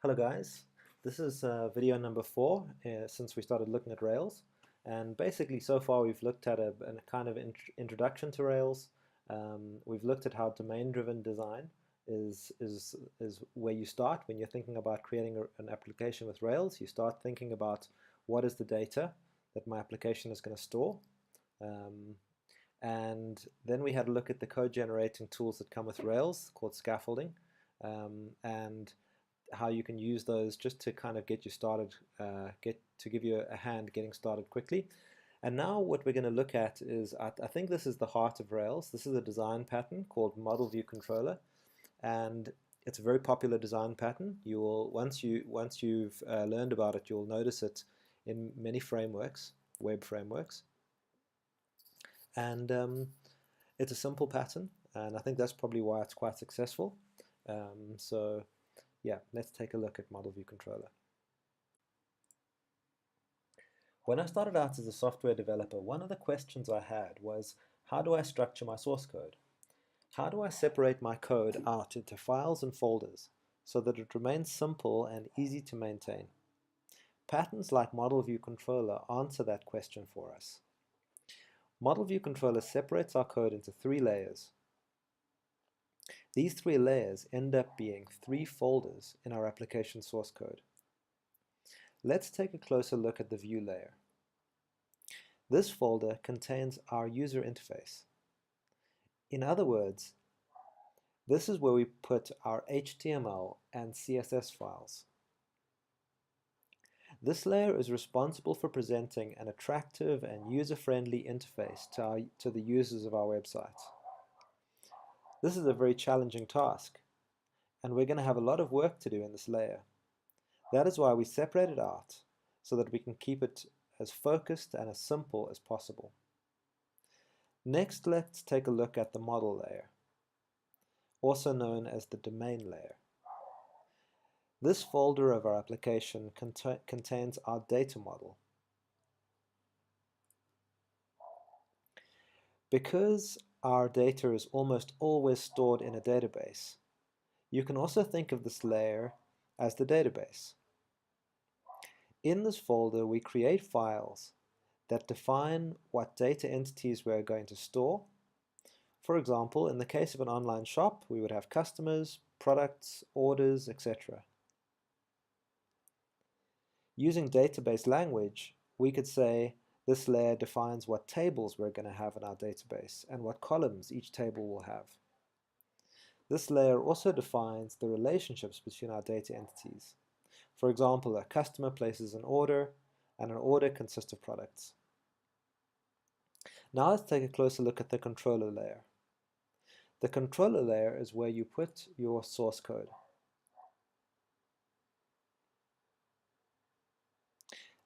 Hello guys, this is video number 4 since we started looking at Rails, and basically so far we've looked at a kind of introduction to Rails. We've looked at how domain-driven design is where you start when you're thinking about creating an application with Rails. You start thinking about what is the data that my application is going to store, and then we had a look at the code generating tools that come with Rails called scaffolding, and how you can use those just to kind of get you started, to give you a hand getting started quickly. And now what we're going to look at is, I think this is the heart of Rails. This is a design pattern called Model View Controller, and it's a very popular design pattern. You will once you've learned about it, you'll notice it in many frameworks, web frameworks, and it's a simple pattern, and I think that's probably why it's quite successful. So yeah, let's take a look at Model View Controller. When I started out as a software developer, one of the questions I had was, how do I structure my source code? How do I separate my code out into files and folders so that it remains simple and easy to maintain? Patterns like Model View Controller answer that question for us. Model View Controller separates our code into 3 layers. These 3 layers end up being 3 folders in our application source code. Let's take a closer look at the view layer. This folder contains our user interface. In other words, this is where we put our HTML and CSS files. This layer is responsible for presenting an attractive and user-friendly interface to the users of our websites. This is a very challenging task, and we're going to have a lot of work to do in this layer. That is why we separate it out, so that we can keep it as focused and as simple as possible. Next, let's take a look at the model layer, also known as the domain layer. This folder of our application contains our data model. Because our data is almost always stored in a database, you can also think of this layer as the database. In this folder, we create files that define what data entities we're going to store. For example, in the case of an online shop, we would have customers, products, orders, etc. Using database language, we could say this layer defines what tables we're going to have in our database and what columns each table will have. This layer also defines the relationships between our data entities. For example, a customer places an order, and an order consists of products. Now let's take a closer look at the controller layer. The controller layer is where you put your source code.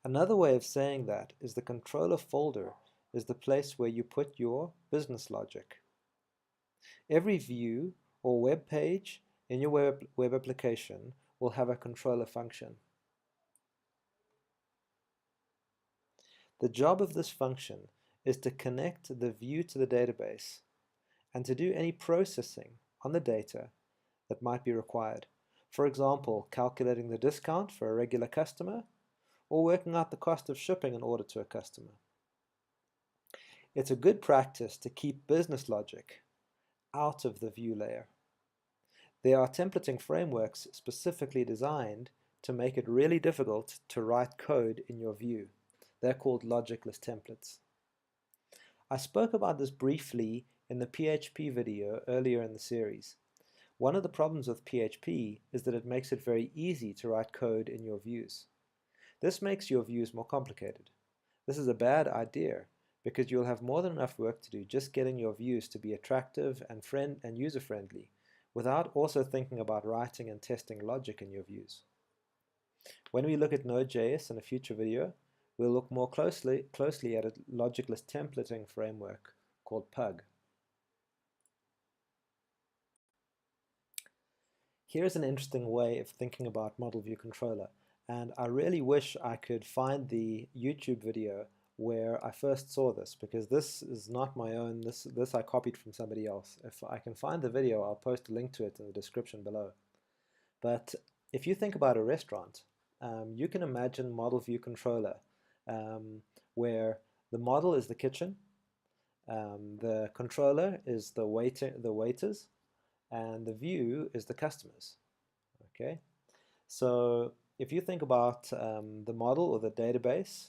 Another way of saying that is the controller folder is the place where you put your business logic. Every view or web page in your web application will have a controller function. The job of this function is to connect the view to the database and to do any processing on the data that might be required. For example, calculating the discount for a regular customer, or working out the cost of shipping an order to a customer. It's a good practice to keep business logic out of the view layer. There are templating frameworks specifically designed to make it really difficult to write code in your view. They're called logicless templates. I spoke about this briefly in the PHP video earlier in the series. One of the problems with PHP is that it makes it very easy to write code in your views. This makes your views more complicated. This is a bad idea because you'll have more than enough work to do just getting your views to be attractive and user-friendly without also thinking about writing and testing logic in your views. When we look at Node.js in a future video, we'll look more closely at a logicless templating framework called Pug. Here's an interesting way of thinking about Model View Controller. And I really wish I could find the YouTube video where I first saw this, because this is not my own, this I copied from somebody else. If I can find the video, I'll post a link to it in the description below. But if you think about a restaurant, you can imagine model view controller, where the model is the kitchen, the controller is the waiters, and the view is the customers. Okay, so if you think about the model or the database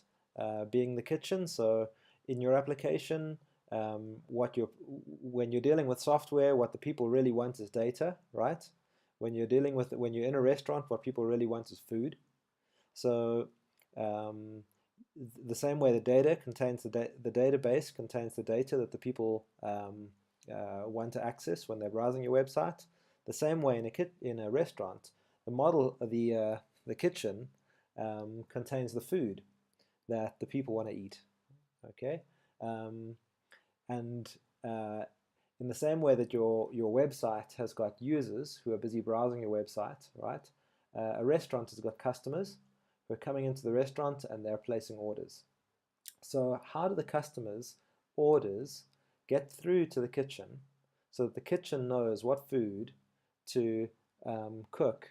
being the kitchen, so in your application, when you're dealing with software, what the people really want is data, right? When you're in a restaurant, what people really want is food. So the same way the data contains the database contains the data that the people want to access when they're browsing your website. The same way in a restaurant, the model of the kitchen contains the food that the people want to eat. Okay, and in the same way that your website has got users who are busy browsing your website, right? A restaurant has got customers who are coming into the restaurant and they're placing orders. So how do the customers' orders get through to the kitchen so that the kitchen knows what food to cook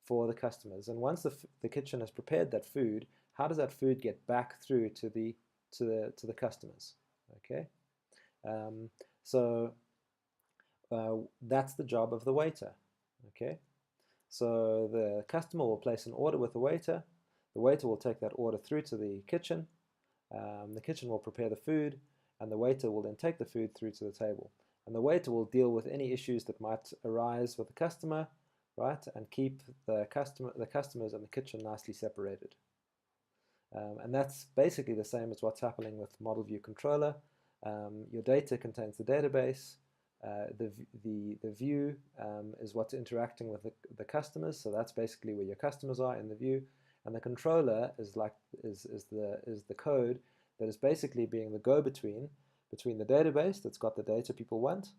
for the customers? And once the kitchen has prepared that food, how does that food get back through to the customers? Okay, so that's the job of the waiter. Okay, so the customer will place an order with the waiter will take that order through to the kitchen will prepare the food, and the waiter will then take the food through to the table. And the waiter will deal with any issues that might arise with the customer, right, and keep the customers and the kitchen nicely separated. And that's basically the same as what's happening with Model View Controller. Your data contains the database. The view is what's interacting with the customers, so that's basically where your customers are in the view. And the controller is the code that is basically being the go-between between the database that's got the data people want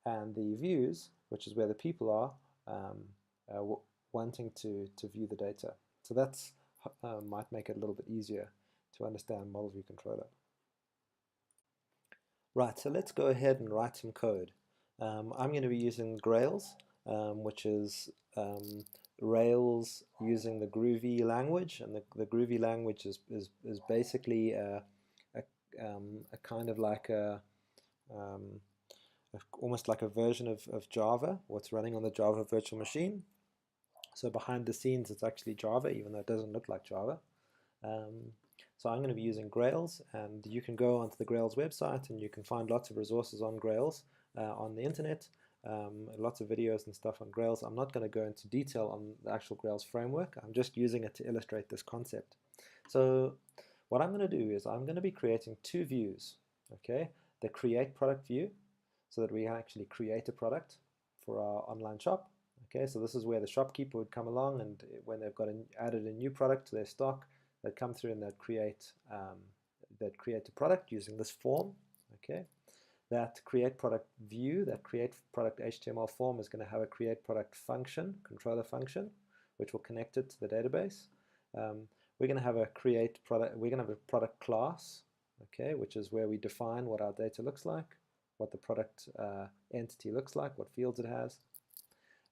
and the views, which is where the people are wanting to view the data. So that's might make it a little bit easier to understand Model View Controller. Right, so let's go ahead and write some code. I'm going to be using Grails, which is Rails using the Groovy language, and the Groovy language is basically a kind of like almost like a version of Java, what's running on the Java virtual machine. So behind the scenes, it's actually Java, even though it doesn't look like Java. So I'm going to be using Grails, and you can go onto the Grails website and you can find lots of resources on Grails on the internet, lots of videos and stuff on Grails. I'm not going to go into detail on the actual Grails framework. I'm just using it to illustrate this concept. So what I'm going to do is I'm going to be creating two views, okay? The create product view, so that we can actually create a product for our online shop. Okay, so this is where the shopkeeper would come along, and when they've got added a new product to their stock, they'd come through and they'd create a product using this form. Okay, that create product view, that create product HTML form is going to have a create product function, controller function, which will connect it to the database. We're going to have a create product. We're going to have a product class, okay, which is where we define what our data looks like, what the product entity looks like, what fields it has.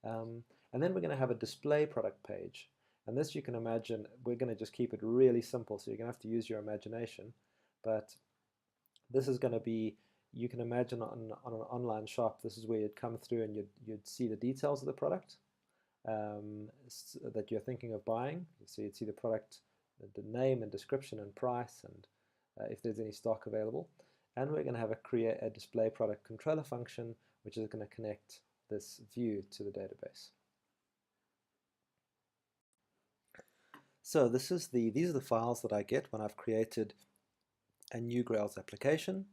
And then we're going to have a display product page. And this, you can imagine, we're going to just keep it really simple, so you're going to have to use your imagination. But this is going to be, you can imagine on an online shop, this is where you'd come through and you'd see the details of the product that you're thinking of buying. So you'd see the product, the name and description and price, and if there's any stock available. And we're going to have a display product controller function, which is going to connect this view to the database. So these are the files that I get when I've created a new Grails application.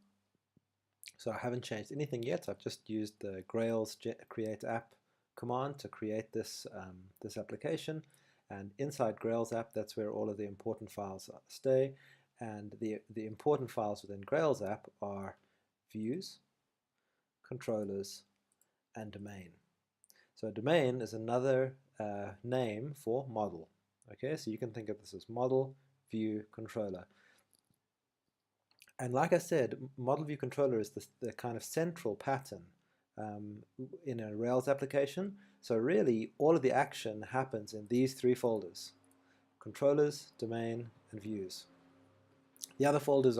So I haven't changed anything yet. I've just used the Grails create app command to create this application. And inside Grails app, that's where all of the important files stay. And the important files within Grails app are views, controllers, and domain. So domain is another name for model. Okay, so you can think of this as model, view, controller. And like I said, model view controller is the kind of central pattern in a Rails application. So really, all of the action happens in these three folders: controllers, domain, and views. The other folders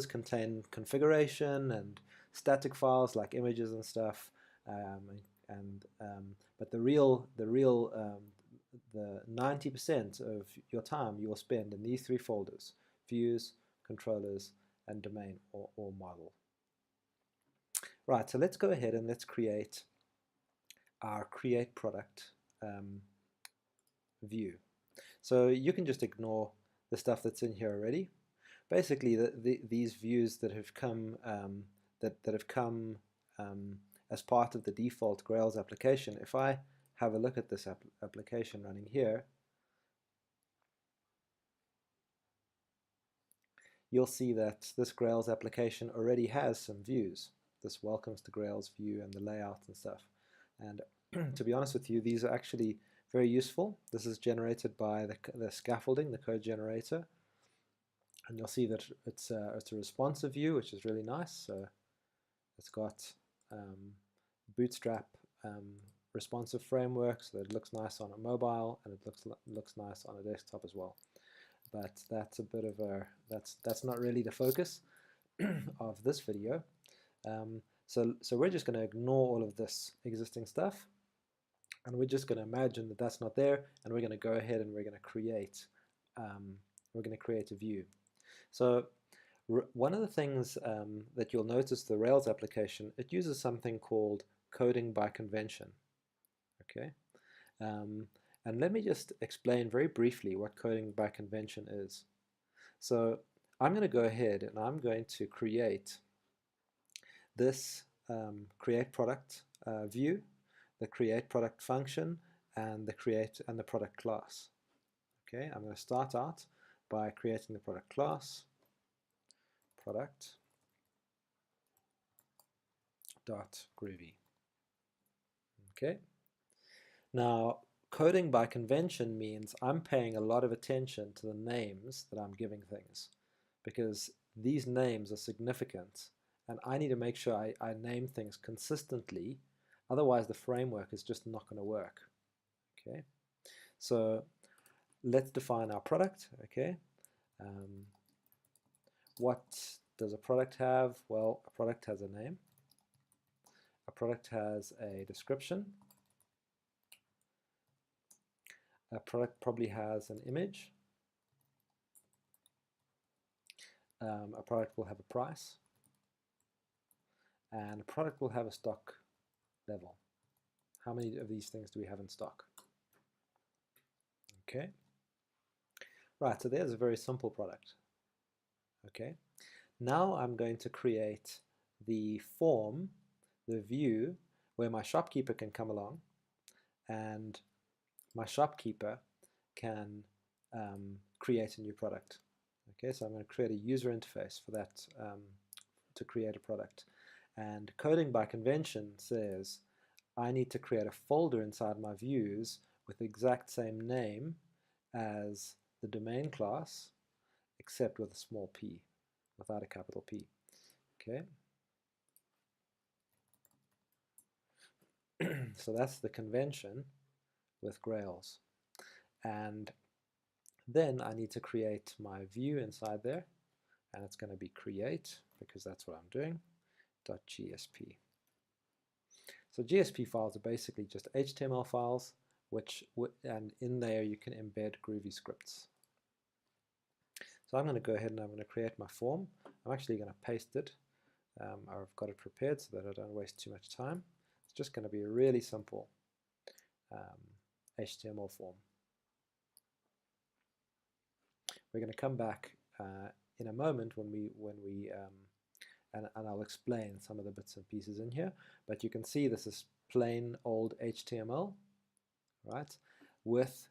contain configuration and static files like images and stuff, but the 90% of your time you will spend in these three folders: views, controllers, and domain or model. Right, so let's go ahead and let's create our create product view. So you can just ignore the stuff that's in here already. Basically, these views that have come as part of the default Grails application. If I have a look at this application running here, you'll see that this Grails application already has some views. This welcomes to Grails view and the layout and stuff. And to be honest with you, these are actually very useful. This is generated by the scaffolding, the code generator. And you'll see that it's a responsive view, which is really nice. So it's got Bootstrap responsive framework, so that it looks nice on a mobile and it looks nice on a desktop as well. But that's a bit of that's not really the focus of this video. So we're just going to ignore all of this existing stuff, and we're just going to imagine that that's not there, and we're going to go ahead and we're going to create a view. So one of the things that you'll notice the Rails application, it uses something called coding by convention. Okay, and let me just explain very briefly what coding by convention is. So I'm going to go ahead and I'm going to create this create product view, the create product function, and the create and the product class. Okay, I'm going to start out by creating the product class, product dot groovy. Okay, now coding by convention means I'm paying a lot of attention to the names that I'm giving things, because these names are significant and I need to make sure I name things consistently, otherwise the framework is just not going to work. Okay, so let's define our product. Okay, what does a product have? Well, a product has a name, a product has a description, a product probably has an image, a product will have a price, and a product will have a stock level. How many of these things do we have in stock? Okay, right, so there's a very simple product. Okay, now I'm going to create the form, the view, where my shopkeeper can come along, and my shopkeeper can create a new product. Okay, so I'm going to create a user interface for that to create a product. And coding by convention says I need to create a folder inside my views with the exact same name as the domain class, except with a small p, without a capital P. Okay. So that's the convention with Grails. And then I need to create my view inside there, and it's going to be create, because that's what I'm doing, .gsp. So GSP files are basically just HTML files, and in there you can embed Groovy scripts. So I'm going to go ahead and I'm going to create my form. I'm actually going to paste it. I've got it prepared so that I don't waste too much time. It's just going to be a really simple HTML form. We're going to come back in a moment and I'll explain some of the bits and pieces in here. But you can see this is plain old HTML, right, with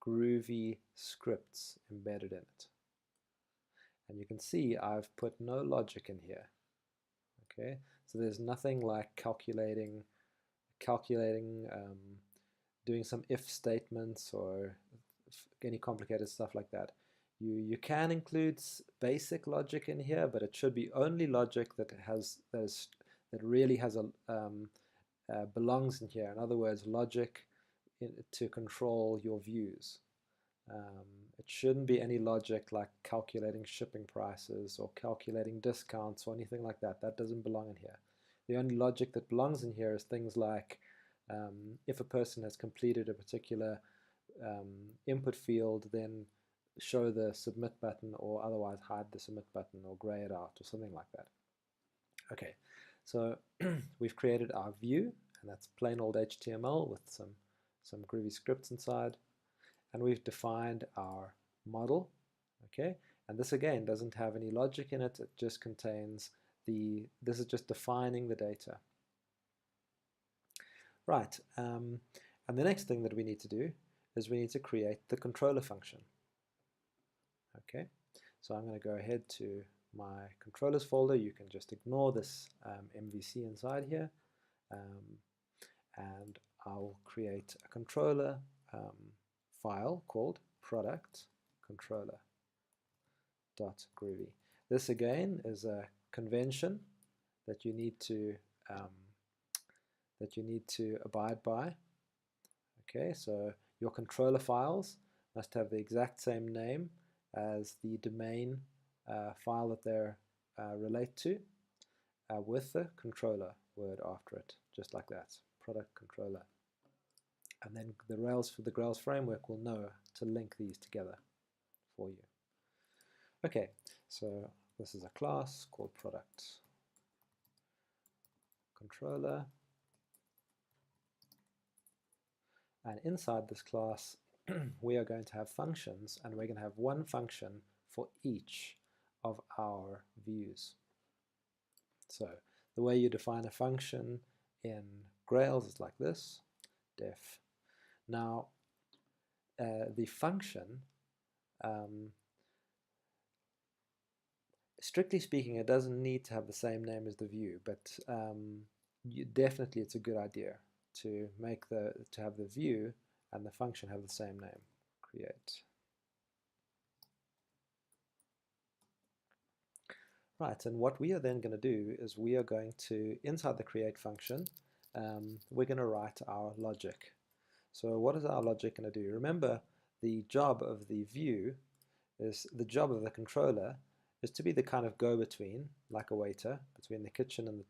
Groovy scripts embedded in it. And you can see I've put no logic in here. Okay, so there's nothing like calculating, doing some if statements or any complicated stuff like that. You can include basic logic in here, but it should be only logic that that really has a belongs in here. In other words, logic to control your views. It shouldn't be any logic like calculating shipping prices or calculating discounts or anything like that. That doesn't belong in here. The only logic that belongs in here is things like if a person has completed a particular input field, then show the submit button, or otherwise hide the submit button or gray it out or something like that. Okay, so we've created our view, and that's plain old HTML with some groovy scripts inside, and we've defined our model. Okay, and this again doesn't have any logic in it. It just contains this is just defining the data. Right, and the next thing that we need to do is we need to create the controller function. Okay, so I'm going to go ahead to my controllers folder. You can just ignore this MVC inside here, and I'll create a controller file called product controller.groovy. This again is a convention that you need to abide by. Okay, so your controller files must have the exact same name as the domain file that they relate to, with the controller word after it, just like that, product controller. And then the Grails framework will know to link these together for you. Okay, so this is a class called product controller, and inside this class we are going to have functions, and we're going to have one function for each of our views. So the way you define a function in Grails is like this, def. Now the function, strictly speaking, it doesn't need to have the same name as the view, but definitely it's a good idea to have the view and the function have the same name. Create. Right, and what we are then going to do is we are going to, inside the create function, we're going to write our logic. So what is our logic going to do? Remember, the job of the view is, the job of the controller is to be the kind of go-between, like a waiter, between the kitchen and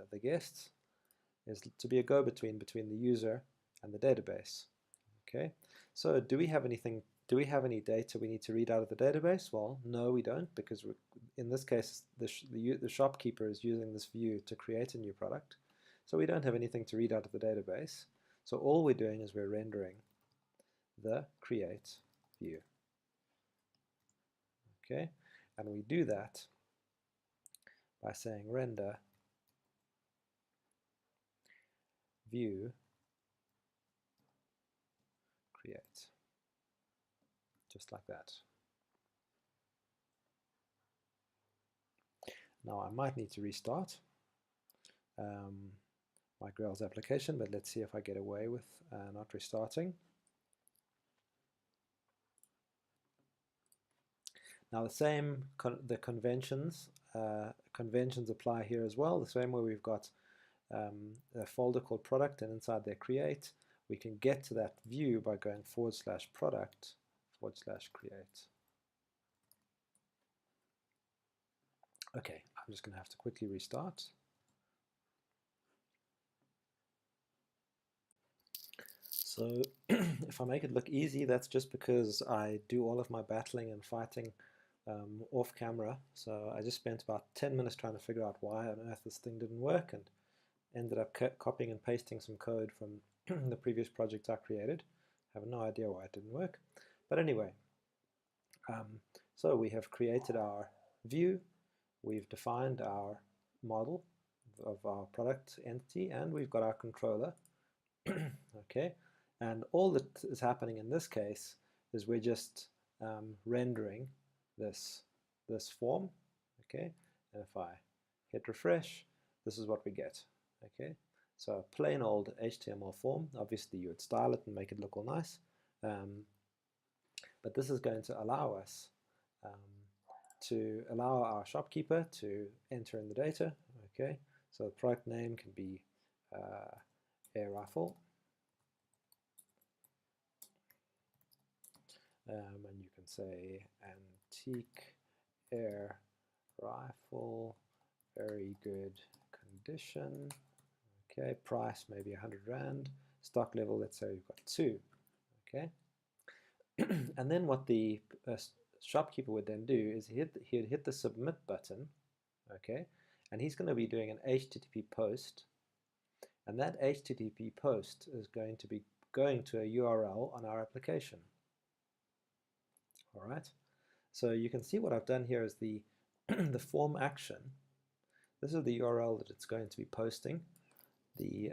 the guests, is to be a go-between between the user and the database. Okay, so do we have any data we need to read out of the database? Well, no, we don't, because in this case the shopkeeper is using this view to create a new product, so we don't have anything to read out of the database. So all we're doing is we're rendering the create view. Okay, and we do that by saying render view create, just like that. Now I might need to restart my Grails application, but let's see if I get away with not restarting. Now the conventions apply here as well. The same way we've got a folder called product, and inside there create, we can get to that view by going /product /create. Okay, I'm just going to have to quickly restart. So if I make it look easy, that's just because I do all of my battling and fighting off camera. So I just spent about 10 minutes trying to figure out why on earth this thing didn't work, and ended up copying and pasting some code from the previous project I created. I have no idea why it didn't work. But anyway, so we have created our view, we've defined our model of our product entity, and we've got our controller. Okay, and all that is happening in this case is we're just rendering this form. Okay, and if I hit refresh, this is what we get. Okay, so a plain old HTML form. Obviously you would style it and make it look all nice, but this is going to allow us to allow our shopkeeper to enter in the data. Okay, So the product name can be air rifle, and you can say antique air rifle, very good condition. Okay, price maybe 100 Rand. Stock level, let's say we've got 2. Okay, and then what the shopkeeper would then do is he'd hit the submit button. Okay, and he's going to be doing an HTTP post, and that HTTP post is going to be going to a URL on our application. All right, so you can see what I've done here is the the form action. This is the URL that it's going to be posting the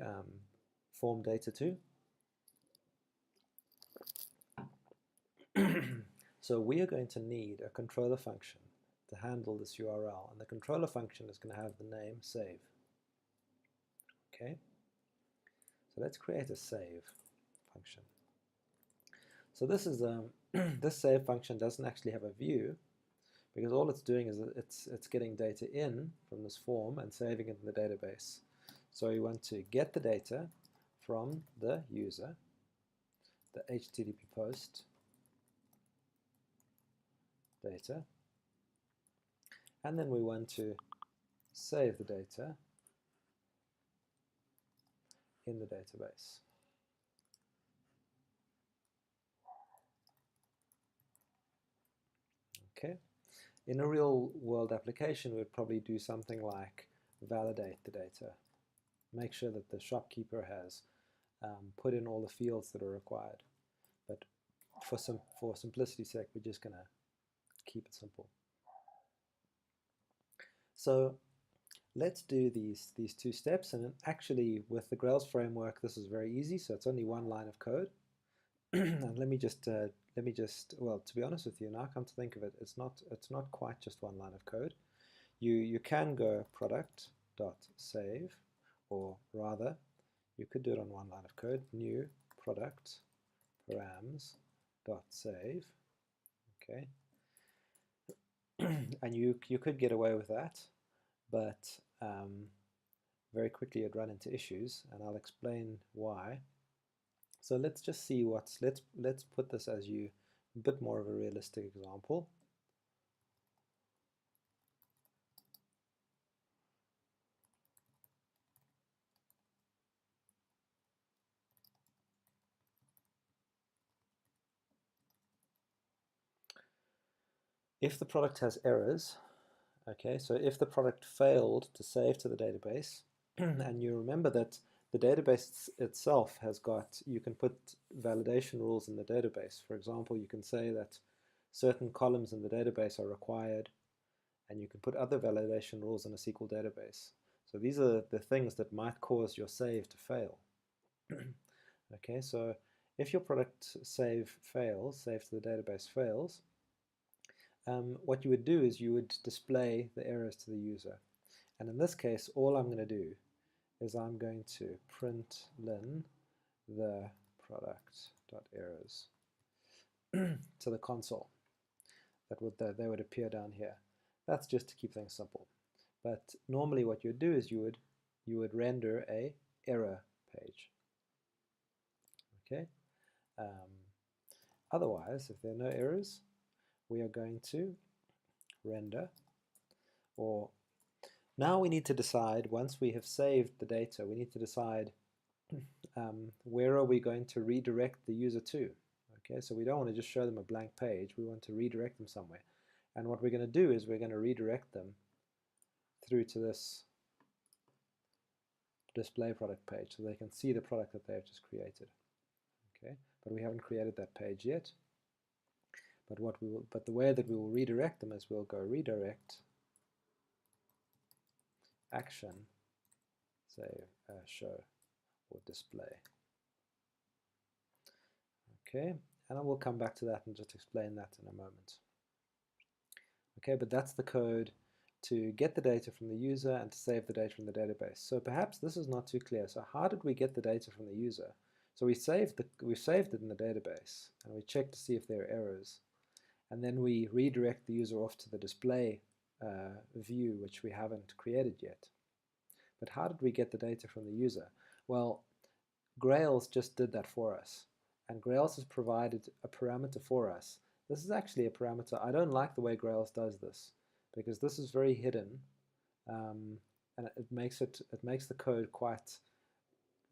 form data to. So we are going to need a controller function to handle this URL, and the controller function is going to have the name save. Okay, so let's create a save function. So this is this save function doesn't actually have a view, because all it's doing is it's getting data in from this form and saving it in the database. So we want to get the data from the user, the HTTP post data, and then we want to save the data in the database. Okay. In a real world application, we'd probably do something like validate the data, make sure that the shopkeeper has put in all the fields that are required. But for simplicity's sake, we're just going to keep it simple. So let's do these 2 steps, and actually with the Grails framework, this is very easy. So it's only 1 line of code. And let me just well, to be honest with you, now come to think of it, it's not quite just 1 line of code. You can go product.save, or rather you could do it on 1 line of code, new product params.save. Okay, and you could get away with that, but very quickly you'd run into issues, and I'll explain why. So let's just see let's put this as a bit more of a realistic example. If the product has errors, okay, so if the product failed to save to the database, and you remember that the database itself has got, you can put validation rules in the database. For example, you can say that certain columns in the database are required, and you can put other validation rules in a SQL database. So these are the things that might cause your save to fail. Okay, so if your product save to the database fails, what you would do is you would display the errors to the user. And in this case, all I'm going to do is I'm going to print ln the product.errors to the console. They would appear down here. That's just to keep things simple. But normally what you'd do is you would render a error page. Okay. Otherwise, if there are no errors, we are going to render, or now we need to decide, once we have saved the data, we need to decide where are we going to redirect the user to. Okay, so we don't want to just show them a blank page, we want to redirect them somewhere. And what we're going to do is we're going to redirect them through to this display product page so they can see the product that they've just created. Okay, but we haven't created that page yet. But the way that we will redirect them is we'll go redirect action, say show or display. Okay, and I will come back to that and just explain that in a moment. Okay, but that's the code to get the data from the user and to save the data from the database. So perhaps this is not too clear. So how did we get the data from the user? So we saved it in the database, and we checked to see if there are errors. And then we redirect the user off to the display view, which we haven't created yet. But how did we get the data from the user? Well, Grails just did that for us. And Grails has provided a parameter for us. This is actually a parameter. I don't like the way Grails does this because this is very hidden, and it makes the code quite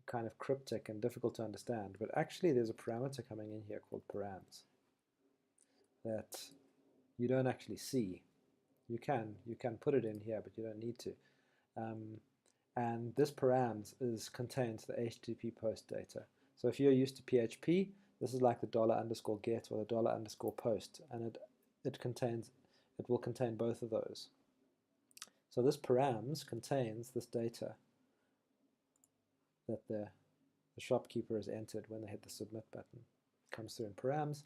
kind of cryptic and difficult to understand. But actually, there's a parameter coming in here called params that you don't actually see. You can put it in here, but you don't need to. And this params contains the HTTP post data. So if you're used to PHP, this is like the $_get or the $_post, and it will contain both of those. So this params contains this data that the shopkeeper has entered when they hit the submit button. It comes through in params,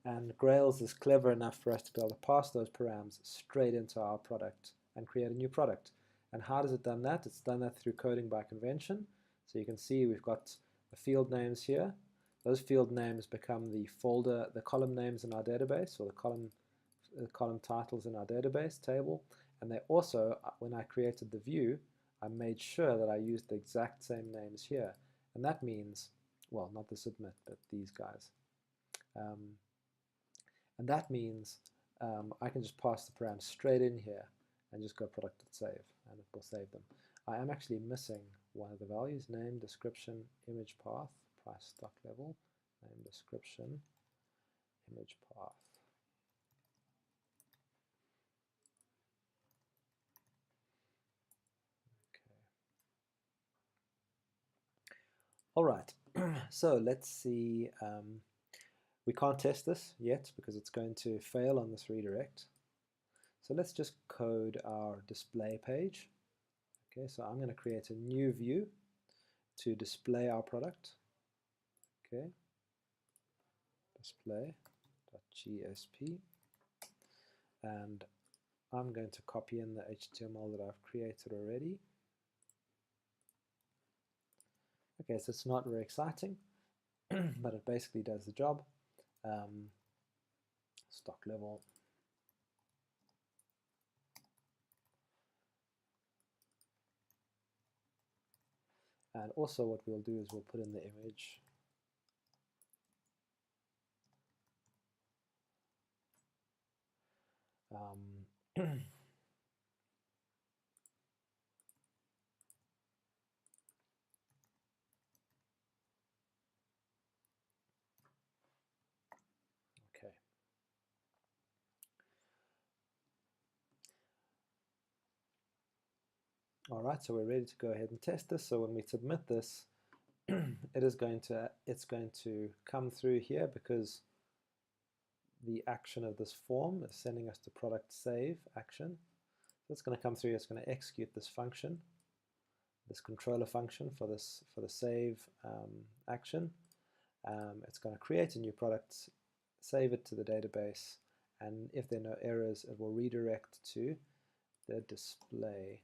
and Grails is clever enough for us to be able to pass those params straight into our product and create a new product. And how does it done that? It's done that through coding by convention. So you can see we've got the field names here. Those field names become the column names in our database, or the column titles in our database table. And they also, when I created the view, I made sure that I used the exact same names here. And that means, well, not the submit, but these guys. And that means I can just pass the params straight in here and just go product.save, and it will save them. I am actually missing one of the values: name, description, image path, price, stock level, name, description, image path. Okay. All right, so let's see. We can't test this yet because it's going to fail on this redirect. So let's just code our display page. Okay, so I'm going to create a new view to display our product. Okay, display.gsp, and I'm going to copy in the HTML that I've created already. Okay, so it's not very exciting, but it basically does the job. Stock level. And also what we'll do is we'll put in the image. Okay. All right, so we're ready to go ahead and test this. So when we submit this, it's going to come through here because the action of this form is sending us to product save action. So it's going to come through. It's going to execute this function, this controller function for the save action. It's going to create a new product, save it to the database, and if there are no errors, it will redirect to the display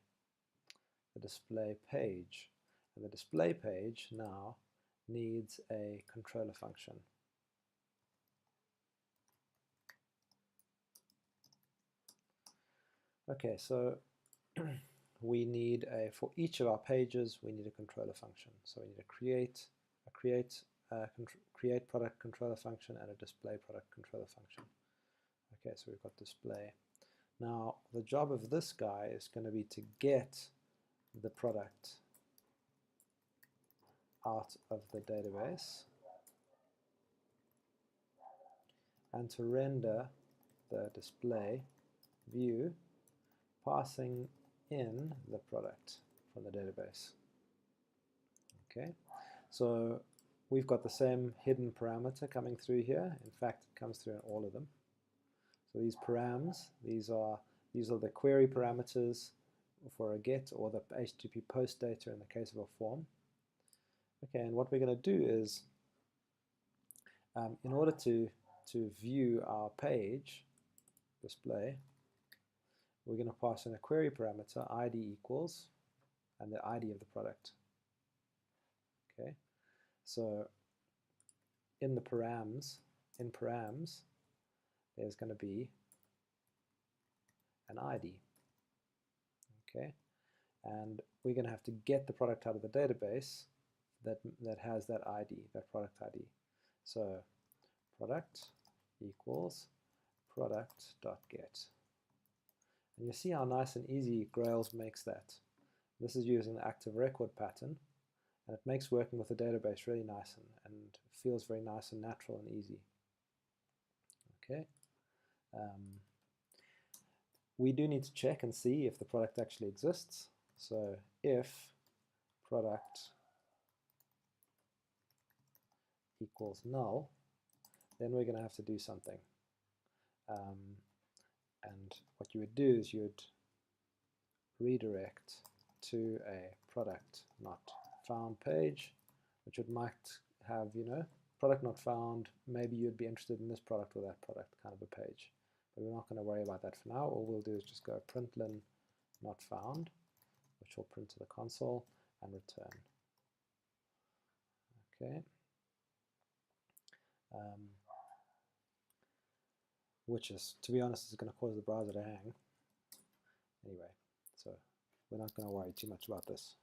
page. And the display page now needs a controller function. Okay, so we need for each of our pages, we need a controller function. So we need a create product controller function and a display product controller function. Okay, so we've got display. Now, the job of this guy is going to be to get the product out of the database and to render the display view passing in the product from the database. Okay, so we've got the same hidden parameter coming through here. In fact, it comes through in all of them. So these params, these are the query parameters for a get, or the HTTP post data in the case of a form. Okay, and what we're going to do is, in order to view our page display, we're going to pass in a query parameter, id equals, and the ID of the product. Okay, so in params, there's going to be an ID. Okay, and we're going to have to get the product out of the database that has that ID, that product ID. So product equals product.get. And you see how nice and easy Grails makes that. This is using the active record pattern, and it makes working with the database really nice and feels very nice and natural and easy. Okay. We do need to check and see if the product actually exists. So if product equals null, then we're going to have to do something. And what you would do is you would redirect to a product not found page, which would might have, product not found, maybe you'd be interested in this product or that product kind of a page. But we're not going to worry about that for now. All we'll do is just go println not found, which will print to the console and return. Okay. Which is, to be honest, is going to cause the browser to hang. Anyway, so we're not going to worry too much about this.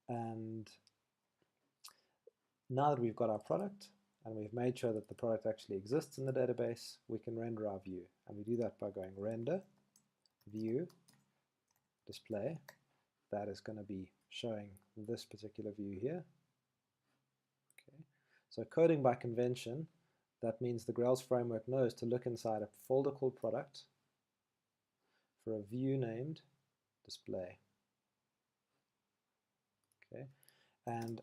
And now that we've got our product and we've made sure that the product actually exists in the database, we can render our view. And we do that by going render, view, display. That is going to be showing this particular view here. Okay. So coding by convention, that means the Grails framework knows to look inside a folder called product for a view named display. Okay. And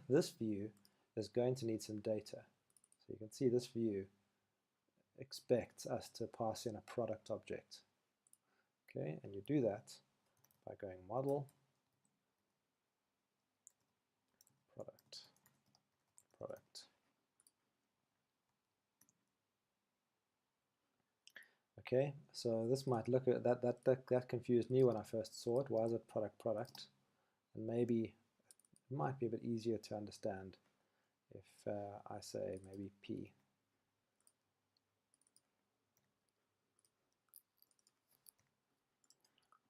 this view is going to need some data. So you can see this view expects us to pass in a product object. Okay, and you do that by going model, product, product. Okay, so this might look at that confused me when I first saw it. Why is it product, product? And maybe it might be a bit easier to understand if I say maybe P.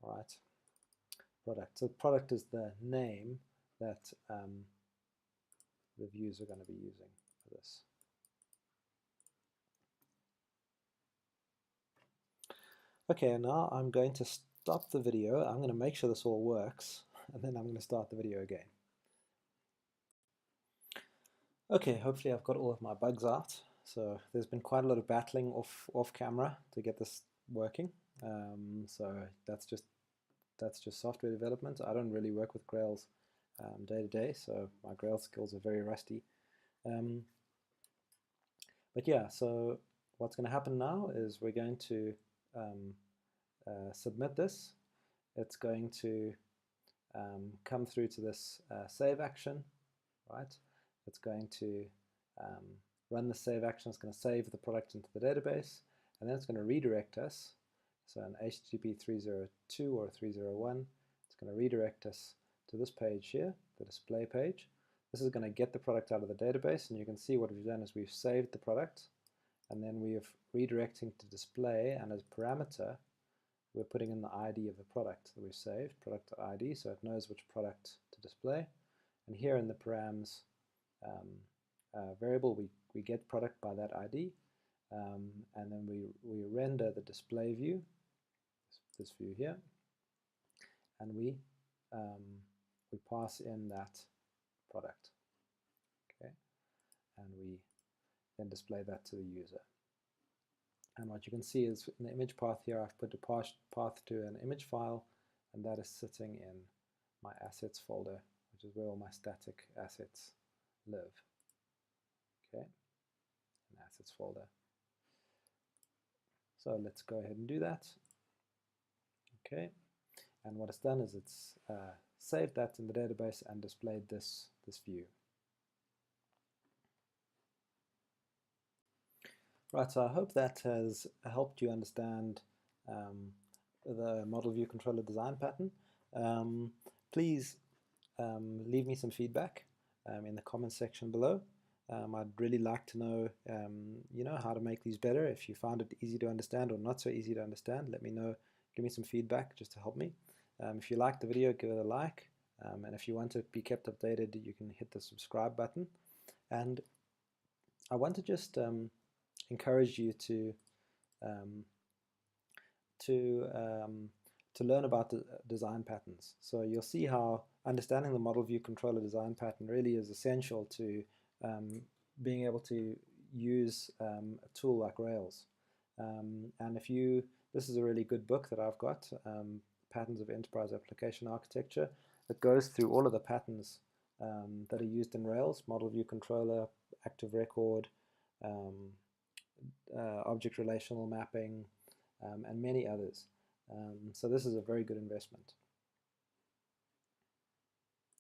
All right, product. So product is the name that the views are going to be using for this. Okay, now I'm going to stop the video. I'm going to make sure this all works, and then I'm going to start the video again. Okay, hopefully I've got all of my bugs out. So there's been quite a lot of battling off camera to get this working. So that's just software development. I don't really work with Grails day to day, so my Grails skills are very rusty. But yeah, so what's going to happen now is we're going to submit this. It's going to come through to this save action, right? It's going to run the save action. It's going to save the product into the database, and then it's going to redirect us. So an HTTP 302 or 301, it's going to redirect us to this page here, the display page. This is going to get the product out of the database, and you can see what we've done is we've saved the product, and then we are redirecting to display, and as parameter, we're putting in the ID of the product that we've saved, product ID, so it knows which product to display. And here in the params variable, we get product by that ID, and then we render the display view, this view here, and we pass in that product, okay, and we then display that to the user. And what you can see is in the image path here, I've put a path to an image file, and that is sitting in my assets folder, which is where all my static assets live. Okay, an assets folder. So let's go ahead and do that. Okay, and what it's done is it's saved that in the database and displayed this view. Right, so I hope that has helped you understand the model view controller design pattern. Please leave me some feedback in the comments section below. I'd really like to know, how to make these better. If you found it easy to understand or not so easy to understand, let me know. give me some feedback just to help me. If you liked the video, give it a like. And if you want to be kept updated, you can hit the subscribe button. And I want to just encourage you um, to to learn about the design patterns. So you'll see how understanding the model view controller design pattern really is essential to being able to use a tool like Rails. And this is a really good book that I've got, Patterns of Enterprise Application Architecture. It goes through all of the patterns that are used in Rails: model view controller, active record, object relational mapping, and many others. So this is a very good investment.